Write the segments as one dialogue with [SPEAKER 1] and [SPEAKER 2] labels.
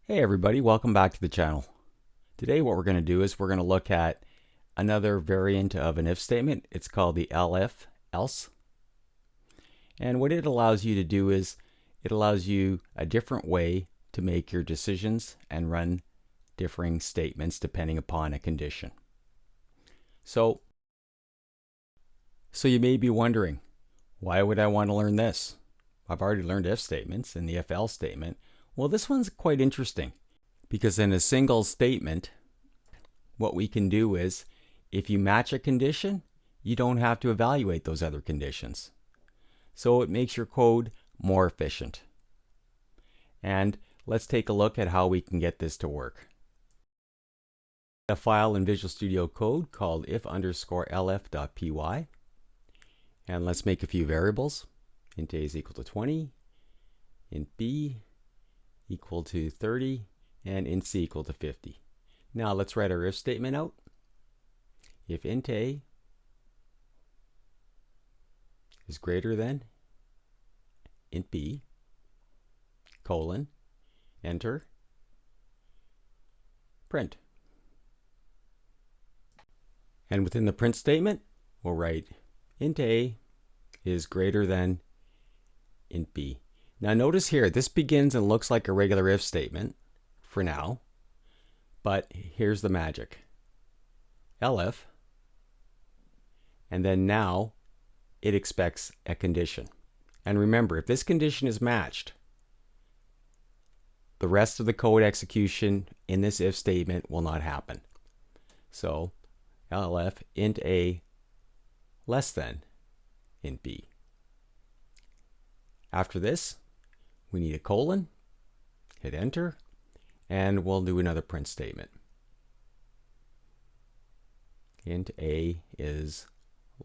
[SPEAKER 1] Hey everybody, welcome back to the channel. Today what we're going to do is we're going to look at another variant of an if statement. It's called the if-elif-else. And what it allows you to do is it allows you a different way to make your decisions and run differing statements depending upon a condition. So you may be wondering, why would I want to learn this? I've already learned if statements and the if-else statement. Well, this one's quite interesting because in a single statement, what we can do is if you match a condition, you don't have to evaluate those other conditions. So it makes your code more efficient. And let's take a look at how we can get this to work. A file in Visual Studio Code called if_elif.py. And let's make a few variables. Int a is equal to 20, int b equal to 30, and int c equal to 50. Now let's write our if statement out. If int a is greater than int b, colon, enter, print. And within the print statement, we'll write int a is greater than int b. Now notice here, this begins and looks like a regular if statement for now, but here's the magic. elif, and then now it expects a condition. And remember, if this condition is matched, the rest of the code execution in this if statement will not happen. So elif int a less than int b. After this, we need a colon, hit enter, and we'll do another print statement. Int a is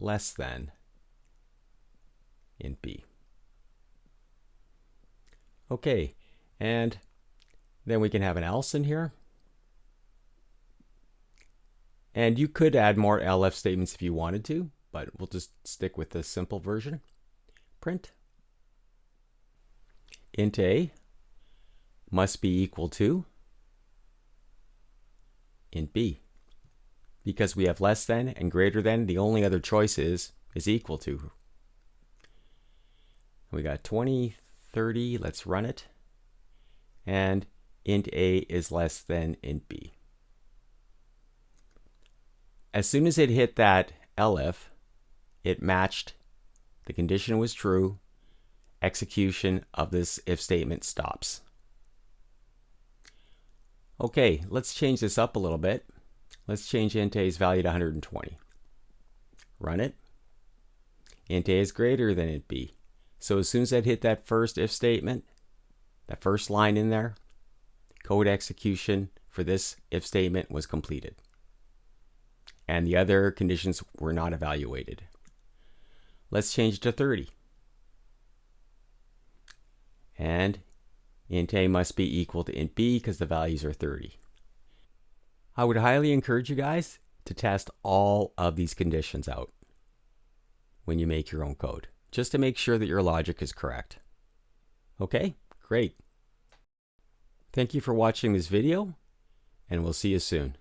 [SPEAKER 1] less than int b. Okay, and then we can have an else in here. And you could add more elif statements if you wanted to, but we'll just stick with the simple version. Print. Int a must be equal to int b. Because we have less than and greater than, the only other choice is equal to. We got 20, 30, let's run it. And int a is less than int b. As soon as it hit that elif, it matched, the condition was true, execution of this if statement stops. Okay, let's change this up a little bit. Let's change int a's value to 120. Run it. Int a is greater than int b. So as soon as I hit that first if statement, that first line in there, code execution for this if statement was completed. And the other conditions were not evaluated. Let's change to 30. And int a must be equal to int b because the values are 30. I would highly encourage you guys to test all of these conditions out when you make your own code, just to make sure that your logic is correct. Okay, great. Thank you for watching this video, and we'll see you soon.